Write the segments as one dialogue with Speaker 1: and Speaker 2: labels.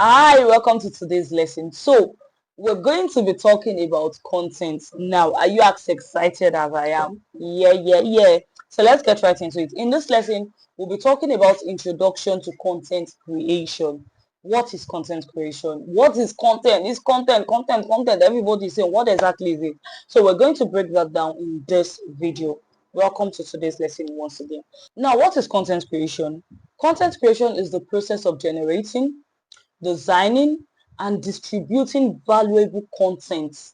Speaker 1: Hi, welcome to today's lesson. So, we're going to be talking about content now. Are you as excited as I am? Yeah. So, let's get right into it. In this lesson, we'll be talking about introduction to content creation. What is content creation? What is content? Is content. Everybody's saying, what exactly is it? So, we're going to break that down in this video. Welcome to today's lesson once again. Now, what is content creation? Content creation is the process of generating, designing and distributing valuable content,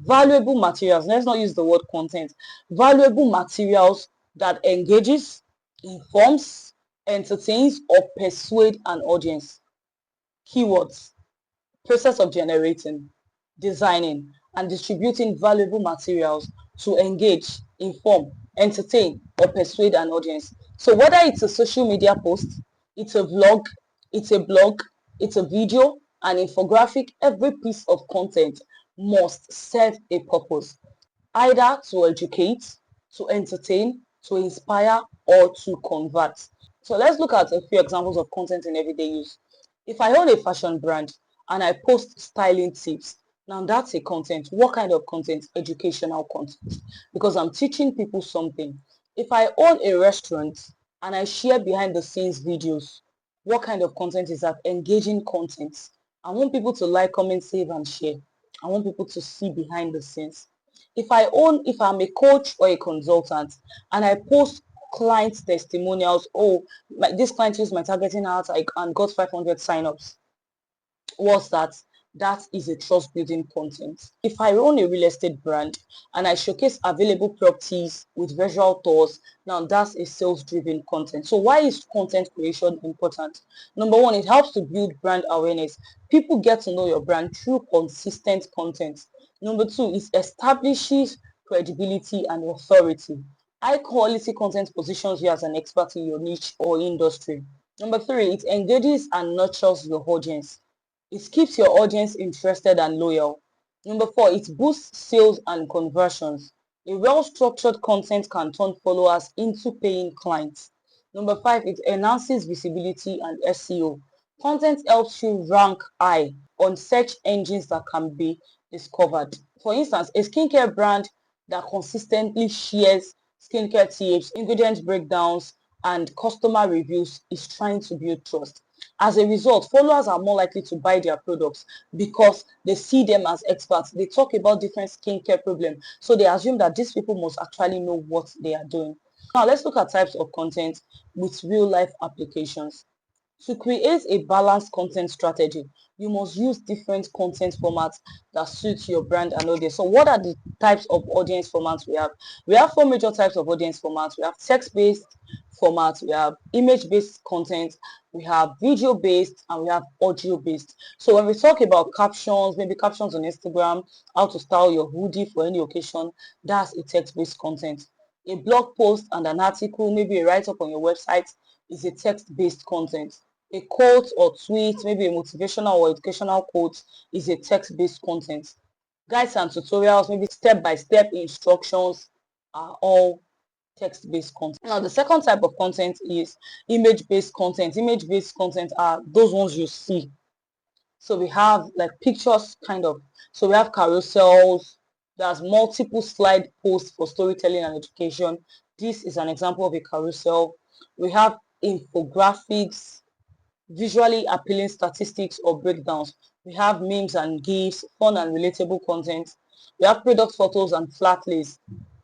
Speaker 1: valuable materials. Let's not use the word content. Valuable materials that engages, informs, entertains, or persuade an audience. Keywords: process of generating, designing, and distributing valuable materials to engage, inform, entertain, or persuade an audience. So whether it's a social media post, it's a vlog, it's a blog, it's a video, an infographic, every piece of content must serve a purpose, either to educate, to entertain, to inspire, or to convert. So let's look at a few examples of content in everyday use. If I own a fashion brand and I post styling tips, now that's a content. What kind of content? Educational content, because I'm teaching people something. If I own a restaurant and I share behind the scenes videos, what kind of content is that? Engaging content. I want people to like, comment, save, and share. I want people to see behind the scenes. If I'm a coach or a consultant and I post client testimonials, this client used my targeting ads and got 500 signups. What's that? That is a trust building content. If I own a real estate brand and I showcase available properties with visual tours, now that's a sales driven content. So why is content creation important? Number one, it helps to build brand awareness. People get to know your brand through consistent content. Number two, it establishes credibility and authority. High quality content positions you as an expert in your niche or industry. Number three, it engages and nurtures your audience. It keeps your audience interested and loyal. Number four, it boosts sales and conversions. A well-structured content can turn followers into paying clients. Number five, it enhances visibility and SEO. Content helps you rank high on search engines that can be discovered. For instance, a skincare brand that consistently shares skincare tips, ingredient breakdowns, and customer reviews is trying to build trust. As a result, followers are more likely to buy their products because they see them as experts. They talk about different skincare problems, so they assume that these people must actually know what they are doing. Now, let's look at types of content with real life applications. To create a balanced content strategy, you must use different content formats that suit your brand and audience. So what are the types of audience formats we have? We have four major types of audience formats. We have text-based formats, we have image-based content, we have video-based, and we have audio-based. So when we talk about captions, maybe captions on Instagram, how to style your hoodie for any occasion, that's a text-based content. A blog post and an article, maybe a write-up on your website, is a text-based content. A quote or tweet, maybe a motivational or educational quote, is a text-based content. Guides and tutorials, maybe step-by-step instructions, are all text-based content. Now, the second type of content is image-based content. Image-based content are those ones you see. So we have like pictures kind of. So we have carousels. There's multiple slide posts for storytelling and education. This is an example of a carousel. We have infographics, visually appealing statistics or breakdowns. We have memes and GIFs, fun and relatable content. We have product photos and flat lays,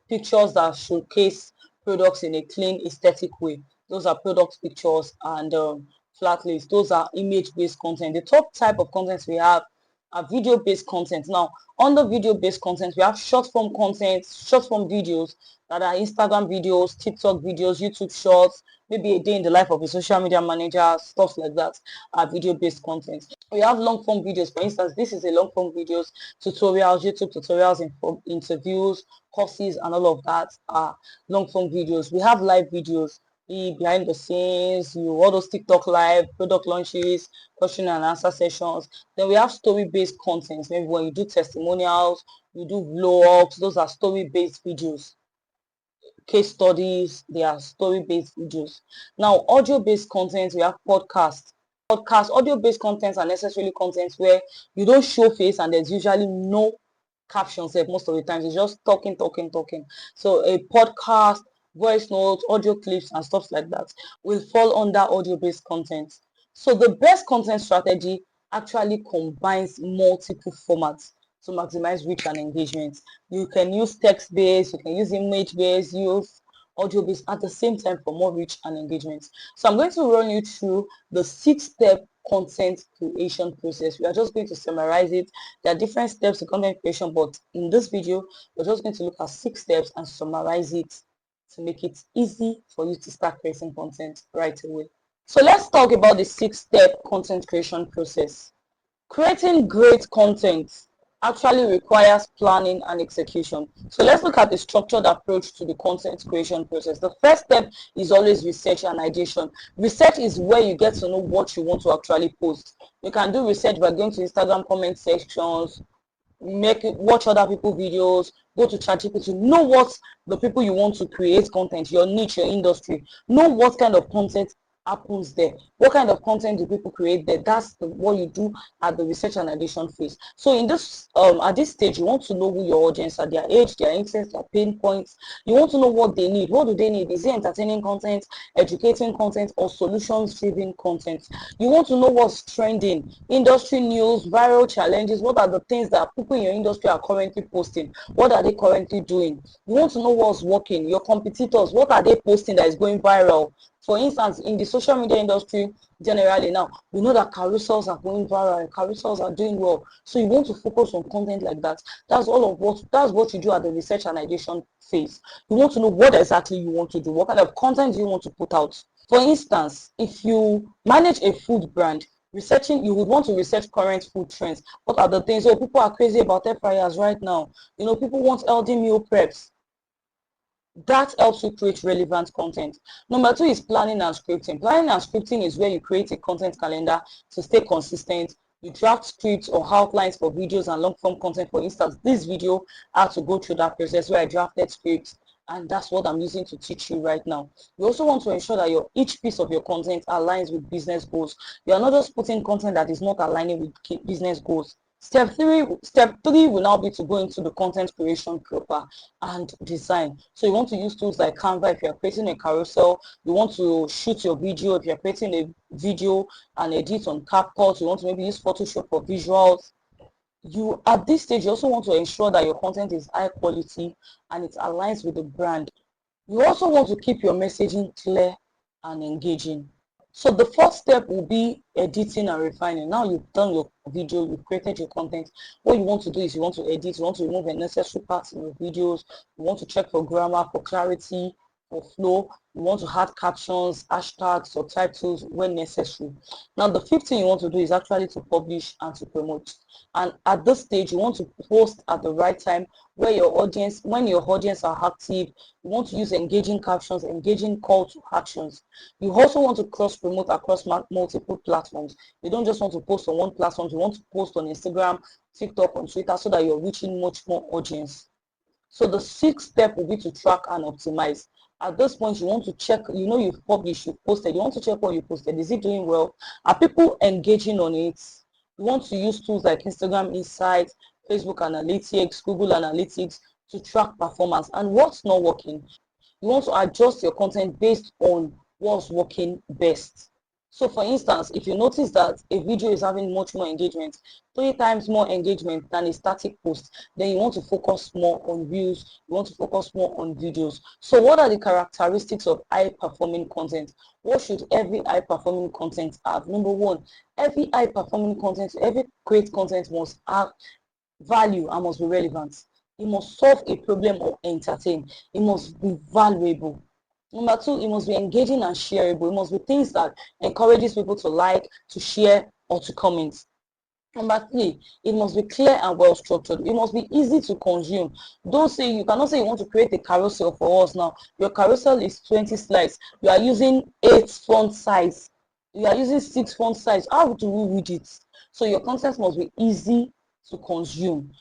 Speaker 1: pictures that showcase products in a clean, aesthetic way. Those are product pictures and flat lays. Those are image-based content. The top type of content we have are video-based content. Now, under video-based content, we have short-form content, short-form videos that are Instagram videos, TikTok videos, YouTube shorts, maybe a day in the life of a social media manager, stuff like that are video-based content. We have long-form videos. For instance, this is a long-form videos, tutorials, YouTube tutorials, interviews, courses, and all of that are long-form videos. We have live videos, the behind the scenes, all those TikTok live, product launches, question and answer sessions. Then we have story-based content. Maybe when you do testimonials, you do vlogs, those are story-based videos. Case studies, they are story-based videos. Now, audio-based content, we have podcasts, Podcast, audio-based contents are necessarily contents where you don't show face and there's usually no captions there most of the times. It's just talking. So a podcast, voice notes, audio clips, and stuff like that will fall under audio-based content. So the best content strategy actually combines multiple formats to maximize reach and engagement. You can use text-based, you can use image-based, use audio-based at the same time for more reach and engagement. So I'm going to run you through the 6-step content creation process. We are just going to summarize it. There are different steps to content creation, but in this video, we're just going to look at 6 steps and summarize it to make it easy for you to start creating content right away. So let's talk about the 6-step content creation process. Creating great content actually requires planning and execution. So let's look at the structured approach to the content creation process. The first step is always research and ideation. Research is where you get to know what you want to actually post. You can do research by going to Instagram comment sections, watch other people videos, go to ChatGPT, know what the people you want to create content, your niche, your industry, know what kind of content happens there, what kind of content do people create there. That's what you do at the research and addition phase. So in this at this stage, you want to know who your audience are, their age, their interests, their pain points. You want to know what they need. What do they need? Is it entertaining content, educating content, or solutions driven content? You want to know what's trending, industry news, viral challenges. What are the things that people in your industry are currently posting? What are they currently doing? You want to know what's working, your competitors, what are they posting that is going viral? For instance, in the social media industry generally now, we know that carousels are going viral and carousels are doing well. So you want to focus on content like that. That's what you do at the research and ideation phase. You want to know what exactly you want to do, what kind of content do you want to put out. For instance, if you manage a food brand, you would want to research current food trends. What are the things? Oh, people are crazy about air fryers right now. People want healthy meal preps. That helps you create relevant content. Number 2 is planning and scripting. Planning and scripting is where you create a content calendar to stay consistent. You draft scripts or outlines for videos and long form content. For instance, this video I had to go through that process where I drafted scripts, and that's what I'm using to teach you right now. You also want to ensure that each piece of your content aligns with business goals. You are not just putting content that is not aligning with business goals. Step three will now be to go into the content creation proper and design. So you want to use tools like Canva if you're creating a carousel. You want to shoot your video if you're creating a video and edit on CapCut. You want to maybe use Photoshop for visuals. At this stage, you also want to ensure that your content is high quality and it aligns with the brand. You also want to keep your messaging clear and engaging. So the first step will be editing and refining. Now you've done your video, you've created your content. What you want to do is you want to edit, you want to remove unnecessary parts in your videos, you want to check for grammar, for clarity, for flow. You want to add captions, hashtags, or subtitles when necessary. Now the fifth thing you want to do is actually to publish and to promote. And at this stage, you want to post at the right time when your audience are active. You want to use engaging captions, engaging call to actions. You also want to cross promote across multiple platforms. You don't just want to post on one platform. You want to post on Instagram, TikTok, on Twitter, so that you're reaching much more audience. So the 6th step will be to track and optimize. At this point, you want to check, you've published, you've posted, you want to check what you posted. Is it doing well? Are people engaging on it? You want to use tools like Instagram Insights, Facebook Analytics, Google Analytics to track performance and what's not working. You want to adjust your content based on what's working best. So for instance, if you notice that a video is having much more engagement, 3 times more engagement than a static post, then you want to focus more on views, you want to focus more on videos. So what are the characteristics of high-performing content? What should every high-performing content have? Number 1, every high-performing content, every great content must have value and must be relevant. It must solve a problem or entertain. It must be valuable. Number 2, it must be engaging and shareable. It must be things that encourages people to like, to share, or to comment. Number 3, it must be clear and well structured. It must be easy to consume. You cannot say you want to create a carousel for us now. Your carousel is 20 slides. You are using 8 font size. You are using 6 font size. How do we read it? So your content must be easy to consume.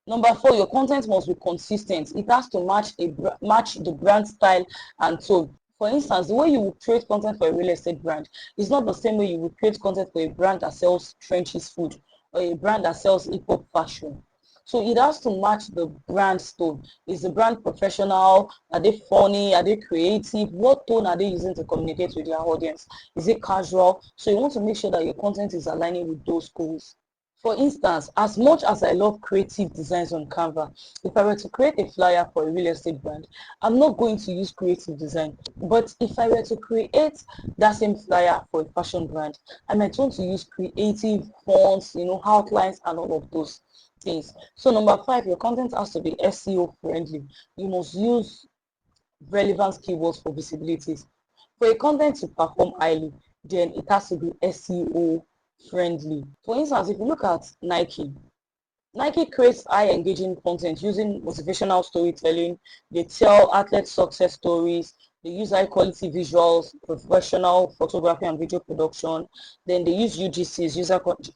Speaker 1: Number 4, your content must be consistent. It has to match the brand style and tone. For instance, the way you would create content for a real estate brand is not the same way you would create content for a brand that sells trenches food or a brand that sells hip-hop fashion. So it has to match the brand tone. Is the brand professional? Are they funny? Are they creative? What tone are they using to communicate with their audience? Is it casual? So you want to make sure that your content is aligning with those goals. For instance, as much as I love creative designs on Canva, if I were to create a flyer for a real estate brand, I'm not going to use creative design. But if I were to create that same flyer for a fashion brand, I might want to use creative fonts, outlines and all of those things. So number 5, your content has to be SEO friendly. You must use relevant keywords for visibilities. For a content to perform highly, then it has to be SEO friendly. For instance, if you look at Nike creates high engaging content using motivational storytelling. They tell athlete success stories. They use high quality visuals, professional photography and video production. Then they use UGCs,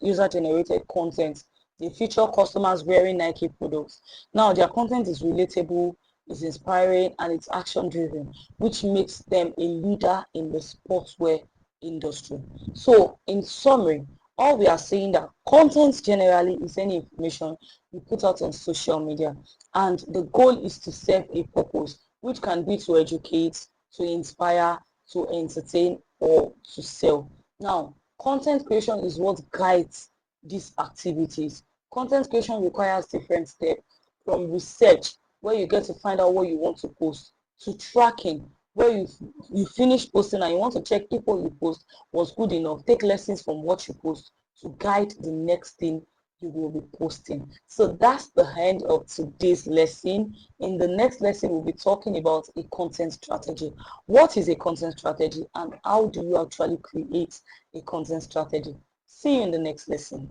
Speaker 1: user generated content. They feature customers wearing Nike products. Now their content is relatable, is inspiring, and it's action driven, which makes them a leader in the sportswear industry. So in summary, all we are saying that content generally is any information you put out on social media, and the goal is to serve a purpose, which can be to educate, to inspire, to entertain, or to sell. Now, content creation is what guides these activities. Content creation requires different steps, from research, where you get to find out what you want to post, to tracking, where you finish posting and you want to check if what you post was good enough. Take lessons from what you post to guide the next thing you will be posting. So that's the end of today's lesson. In the next lesson, we'll be talking about a content strategy. What is a content strategy and how do you actually create a content strategy? See you in the next lesson.